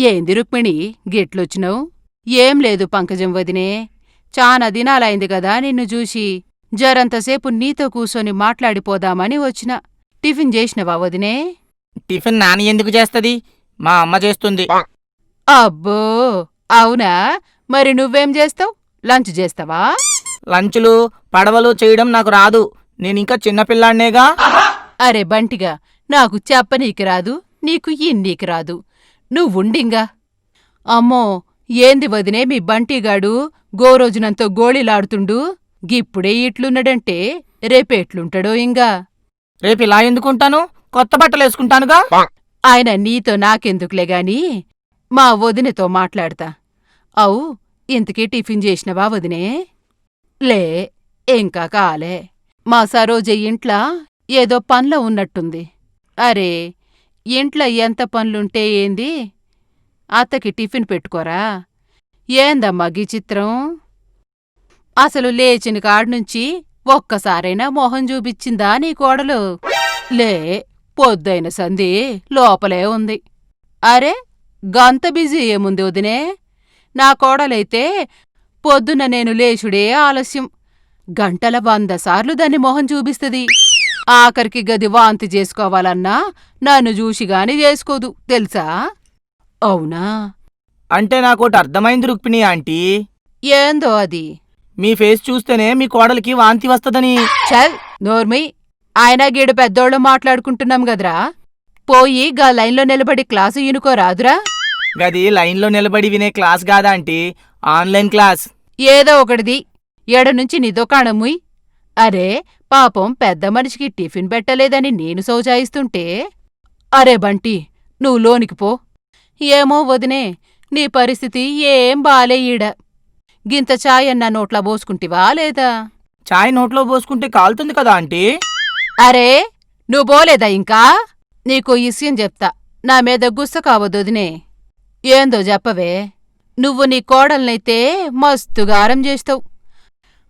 ఏంది రుక్మిణి గిట్లొచ్చినవ్? ఏం లేదు పంకజం వదినే. చానా దినాలైంది గదా నిన్ను జూసి. జరంతసేపు నీతో కూసోని మాట్లాడిపోదామని వచ్చిన. టిఫిన్ చేసినవా వదినే? టిఫిన్ నాని ఎందుకు చేస్తది? మా అమ్మ చేస్తుంది. అబ్బో అవునా? మరి నువ్వేం చేస్తావ్? లంచ్ చేస్తావా? లంచులు పడవలు చేయడం నాకు రాదు. నేనింకా చిన్నపిల్లాన్నేగా. అరే బంటిగా, నాకు చెప్పనీకి రాదు, నీకు ఇన్నీకి రాదు. నువ్వుండింగా. అమ్మో, ఏంది వదినే మీ బంటిగాడు గోరోజునంతో గోళీలాడుతుండు? గిప్పుడే ఇట్లున్నడంటే రేపేట్లుంటడో ఇంగా. రేపిలా ఎందుకుంటాను? కొత్త బట్టలేసుకుంటానుగా. ఆయన నీతో నాకెందుకులేగాని మా వదినతో మాట్లాడతా. అవు, ఇంతకీ టిఫిన్ చేసినవా వదినే? లే, ఇంకా కాలే. మా సరోజ ఇంట్ల ఏదో పన్ల ఉన్నట్టుంది. అరే, ఇంట్ల ఎంత పనులుంటే ఏంది? అత్తకి టిఫిన్ పెట్టుకోరా? ఏందమ్మా గీ చిత్రం? అసలు లేచిన కాడ్నుంచి ఒక్కసారైనా మొహం చూపిచ్చిందా నీ కోడలు? లే, పొద్దైన సంధి లోపలే ఉంది. అరే, గంత బిజీ ఏముంది వదినే? నా కోడలైతే పొద్దున నేను లేచుడే ఆలస్యం. గంటల 100 సార్లు దాన్ని మొహం చూపిస్తది. ఆఖరికి గది వాంతి చేసుకోవాలన్నా నన్ను చూసిగాని చేసుకోదు తెలుసా? అవునా? అంటే నాకోటి అర్థమైంది రుక్మిణి ఆంటీ. ఏందో అది? మీ ఫేస్ చూస్తేనే మీ కోడలికి వాంతి వస్తదని. చల్ నోర్మి. ఆయన గీడు పెద్దోళ్ళు మాట్లాడుకుంటున్నాం గదరా. పోయి గా లైన్లో నిలబడి క్లాసు ఇనుకోరాదురా? గది లైన్లో నిలబడి వినే క్లాస్ కాదా ఆంటీ, ఆన్లైన్ క్లాస్. ఏదో ఒకటిది. ఎడనుంచి నీ దుకాణముయ్. అరే, పాపం పెద్ద మనిషికి టిఫిన్ పెట్టలేదని నేను సౌజాయిస్తుంటే. అరే బంటి, నువ్వు లోనికి పో. ఏమో వదినే, నీ పరిస్థితి ఏం బాలే ఈడ. గింత చాయన్నా నోట్లా బోసుకుంటివా లేదా? చాయ్ నోట్లో పోసుకుంటే కాలుతుంది కదా ఆంటీ. అరే, నువ్వు పోలేదా ఇంకా? నీకో ఇస్యం చెప్తా, నా మీద గుస్స కావద్దొదినే. ఏందో చెప్పవే? నువ్వు నీ కోడల్నైతే మస్తుగారం చేస్తావు.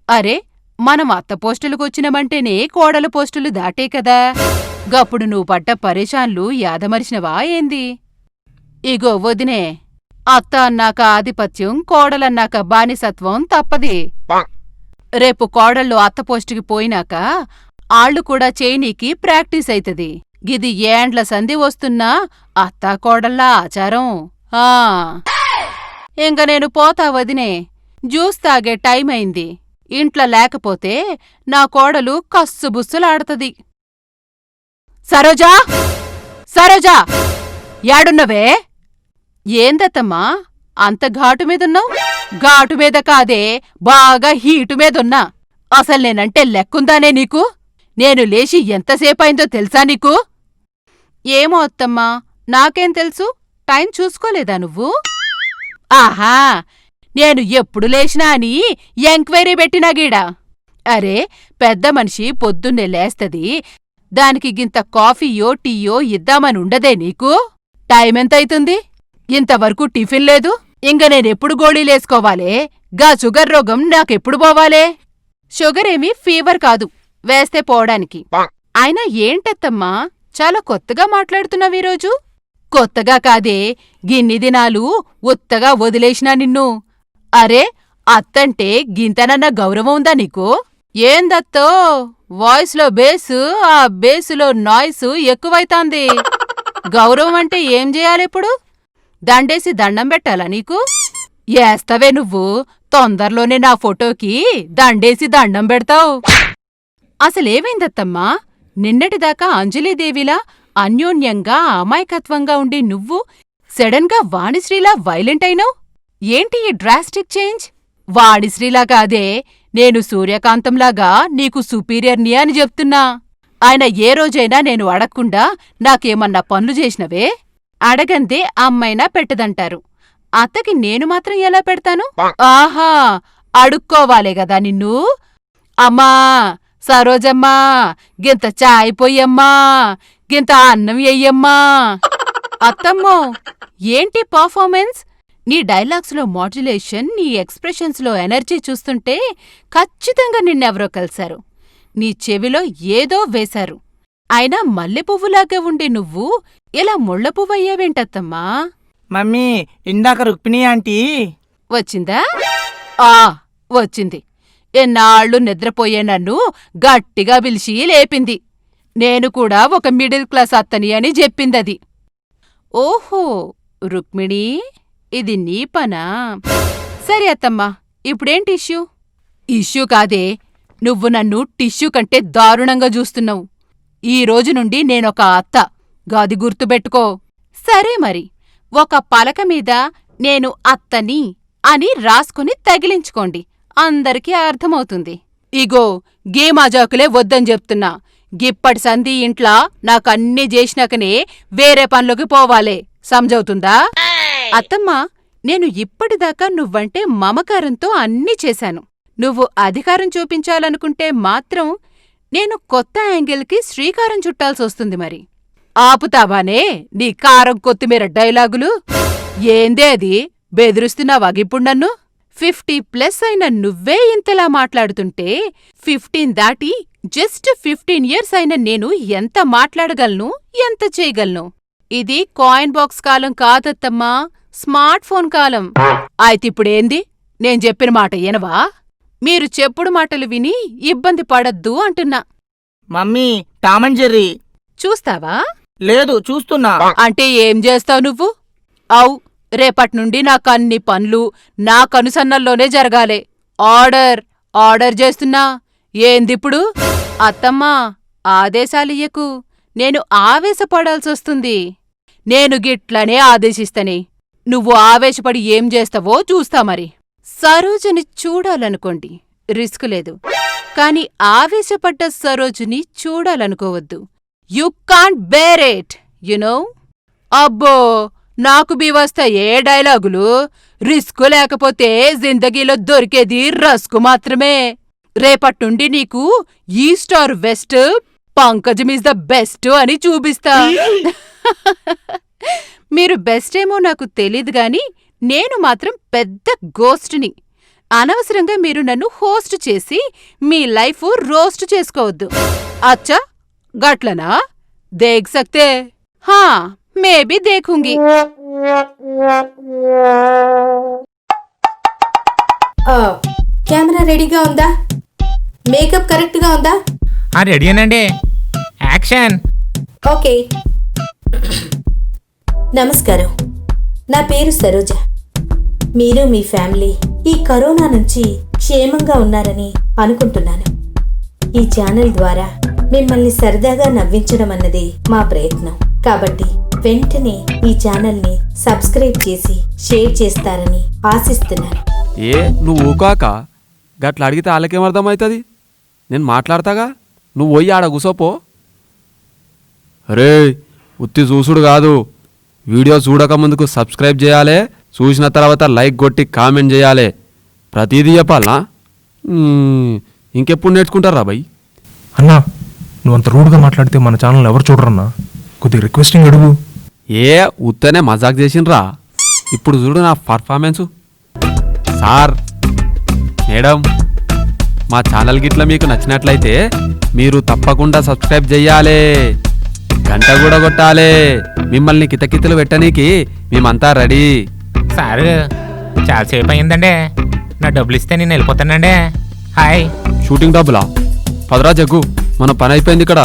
అరే, మనం అత్త పోస్టులకొచ్చినమంటేనే కోడల పోస్టులు దాటే కదా. గప్పుడు నువ్వు పడ్డ పరేషాన్లు యాదమరిచినవా ఏంది? ఇగో వదినే, అత్త అన్నాక ఆధిపత్యం, కోడలన్నాక బానిసత్వం తప్పది. రేపు కోడళ్ళు అత్త పోస్టుకి పోయినాక ఆళ్లు కూడా చేయనీకి ప్రాక్టీస్ అయితది. గిది ఏండ్ల సంధి వస్తున్నా అత్తా కోడళ్ళ ఆచారం. ఆ ఇంక నేను పోతా వదినే. జ్యూస్ తాగే టైమైంది. ఇంట్ల లేకపోతే నా కోడలు కస్సుబుస్సులాడతది. సరోజా, సరోజా, యాడున్నవే? ఏందత్తమ్మా అంత ఘాటు మీదున్నావు? ఘాటు మీద కాదే, బాగా హీటు మీదున్నా. అసల్నేనంటే లెక్కుందానే నీకు? నేను లేచి ఎంతసేపైందో తెలుసా నీకు? ఏమో అత్తమ్మా, నాకేం తెలుసు? టైం చూసుకోలేదా నువ్వు? ఆహా, నేను ఎప్పుడు లేచినా అని ఎంక్వైరీ పెట్టినా గీడా. అరే, పెద్ద మనిషి పొద్దున్నే లేస్తది, దానికి గింత కాఫీయో టీయో ఇద్దామనుండదే నీకు? టైమెంతైతుంది? ఇంతవరకు టిఫిన్ లేదు. ఇంక నేనెప్పుడు గోళీలేసుకోవాలే? గా షుగర్ రోగం నాకెప్పుడు పోవాలే? షుగరేమీ ఫీవర్ కాదు, వేస్తే పోవడానికి. అయినా ఏంటత్తమ్మా చాలా కొత్తగా మాట్లాడుతున్నావీరోజు? కొత్తగా కాదే, గిన్ని దినాలు ఉత్తగా వదిలేసినా నిన్ను. అరే, అత్తంటే గింతనన్న గౌరవం ఉందా నీకు? ఏందత్తో, వాయిస్లో బేసు, ఆ బేసులో నాయిసు ఎక్కువైతాంది. గౌరవం అంటే ఏం చేయాలిప్పుడు? దండేసి దండం పెట్టాలా నీకు? ఏస్తవే నువ్వు, తొందరలోనే నా ఫోటోకి దండేసి దండం పెడతావు. అసలేమైందత్తమ్మా? నిన్నటిదాకా అంజలీదేవిలా అన్యోన్యంగా అమాయకత్వంగా ఉండి నువ్వు సడన్గా వాణిశ్రీలా వైలెంట్ అయినావు. ఏంటి ఈ డ్రాస్టిక్ చేంజ్? వాణిశ్రీలా కాదే, నేను సూర్యకాంతంలాగా నీకు సుపీరియర్ని అని చెప్తున్నా. ఆయన ఏ రోజైనా నేను అడక్కుండా నాకేమన్నా పనులు చేసినవే? అడగందే అమ్మైనా పెట్టదంటారు. అత్తకి నేను మాత్రం ఎలా పెడతాను? ఆహా, అడుక్కోవాలే గదా నిన్ను. అమ్మా సరోజమ్మా, గింత చాయ్ పొయ్యమ్మా, గింత అన్నం ఎయ్యమ్మా. అత్తమ్మో, ఏంటి పర్ఫార్మెన్స్? నీ డైలాగ్స్లో మాడ్యులేషన్, నీ ఎక్స్ప్రెషన్స్లో ఎనర్జీ చూస్తుంటే ఖచ్చితంగా నిన్నెవరో కలిశారు. నీ చెవిలో ఏదో వేశారు. అయినా మల్లెపువ్వులాగా ఉండి నువ్వు ఇలా ముళ్లపువ్వయ్యావేంటత్తమ్మా? మమ్మీ ఇందాక రుక్మిణి ఆంటీ వచ్చిందా? వచ్చింది. ఎన్నాళ్ళు నిద్రపోయే నన్ను గట్టిగా పిలిచి లేపింది. నేను కూడా ఒక మిడిల్ క్లాస్ అత్తని అని చెప్పిందది. ఓహో, రుక్మిణీ, ఇది నీ పనా? సరే అత్తమ్మా, ఇప్పుడేంటి ఇష్యూ? ఇష్యూ కాదే, నువ్వు నన్ను టిష్యూ కంటే దారుణంగా చూస్తున్నావు. ఈ రోజు నుండి నేనొక అత్త, గాది గుర్తుబెట్టుకో. సరే మరి, ఒక పలక మీద నేను అత్తని అని రాసుకుని తగిలించుకోండి, అందరికీ అర్థమవుతుంది. ఇగో గీ మజాకులే వద్దని చెప్తున్నా. గిప్పటి సంధి ఇంట్లా నాకన్నీ చేసినాకనే వేరే పనులకి పోవాలే, సమజవుతుందా? అత్తమ్మా, నేను ఇప్పటిదాకా నువ్వంటే మమకారంతో అన్నీ చేశాను. నువ్వు అధికారం చూపించాలనుకుంటే మాత్రం నేను కొత్త యాంగిల్కి శ్రీకారం చుట్టాల్సొస్తుంది. మరి ఆపుతావానే నీ కారం కొత్తిమీర డైలాగులు? ఏందే అది, బెదిరిస్తున్నావా గిప్పుడు నన్ను? 50+ అయిన నువ్వే ఇంతలా మాట్లాడుతుంటే 15 దాటి జస్ట్ 15 years అయిన నేను ఎంత మాట్లాడగలను, ఎంత చేయగలను? ఇది కాయిన్ బాక్స్ కాలం కాదత్తమ్మా, స్మార్ట్ ఫోన్ కాలం. అయితిప్పుడేంది? నేను చెప్పిన మాట వినవా? మీరు చెప్పుడు మాటలు విని ఇబ్బంది పడద్దు అంటున్నా. మమ్మీ టామ్ అండ్ జెర్రీ చూస్తావా? లేదు, చూస్తున్నా. అంటే ఏం చేస్తావు నువ్వు? రేపట్నుండి నాకన్ని పనులు నా కనుసన్నల్లోనే జరగాలే. ఆర్డర్ చేస్తున్నా. ఏందిప్పుడు? అత్తమ్మా, ఆదేశాలియ్యకు, నేను ఆవేశపడాల్సొస్తుంది. నేను గిట్లనే ఆదేశిస్తనే, నువ్వు ఆవేశపడి ఏం చేస్తావో చూస్తా. మరి సరోజని చూడాలనుకోండి, రిస్క్ లేదు. కాని ఆవేశపడ్డ సరోజని చూడాలనుకోవద్దు. You can't bear it, you know. అబ్బో, నాకు బీవస్తాయే డైలాగులు. రిస్కు లేకపోతే జిందగీలో దొరికేది రస్కు మాత్రమే. రేపట్నుండి నీకు east or west, Pankajam is the best అని చూపిస్తా. మీరు బెస్టేమో నాకు తెలీదు గాని నేను మాత్రం పెద్ద గోస్ట్ని. అనవసరంగా మీరు నన్ను హోస్ట్ చేసి మీ లైఫ్ రోస్ట్ చేసుకోవద్దు. అచ్చా, గట్లనా? దేఖ్ సక్తే? హా, మేబీ దేఖూంగి. కెమెరా రెడీగా ఉందా? మేకప్ కరెక్ట్గా ఉందా? రెడీనండి. యాక్షన్. ఓకే. నమస్కారం, నా పేరు సరోజ. మీరు మీ ఫ్యామిలీ ఈ కరోనా నుంచి క్షేమంగా ఉన్నారని అనుకుంటున్నాను. ఈ ఛానల్ ద్వారా మిమ్మల్ని సరదాగా నవ్వించడం అన్నది మా ప్రయత్నం. కాబట్టి వెంటనే ఈ ఛానల్ని సబ్స్క్రైబ్ చేసి షేర్ చేస్తారని ఆశిస్తున్నాను. నువ్వు ఊకాక గట్ల అడిగితే వాళ్ళకేమర్థమవుతుంది? నేను మాట్లాడతాగా, నువ్వు పోయి ఆడ కూసోపో. అరే, ఉత్తి చూసుడు కాదు, వీడియో చూడక ముందుకు సబ్స్క్రైబ్ చేయాలి, చూసిన తర్వాత లైక్ కొట్టి కామెంట్ చేయాలి. ప్రతిదీ చెప్పాలా? ఇంకెప్పుడు నేర్చుకుంటారా బాయ్? అన్నా, నువ్వు అంత రూడ్గా మాట్లాడితే మన ఛానల్ ఎవరు చూడరన్నా, కొద్దిగా రిక్వెస్టింగ్ అడుగు. ఉత్తనే మజాక్ చేసిండ్రా. ఇప్పుడు చూడు నా పర్ఫార్మెన్సు. సార్, మేడం, మా ఛానల్ గిట్ల మీకు నచ్చినట్లయితే మీరు తప్పకుండా సబ్స్క్రైబ్ చెయ్యాలి, గంట కూడా కొట్టాలి. మిమ్మల్ని కితకితలు పెట్టనీకి మేమంతా రెడీ. సారు, చాలాసేపు అయిందండి, నా డబ్బులు ఇస్తే నేను వెళ్ళిపోతానండి. హాయ్. షూటింగ్ డబ్బులా? పదరా జగ్గు, మన పని అయిపోయింది ఇక్కడ.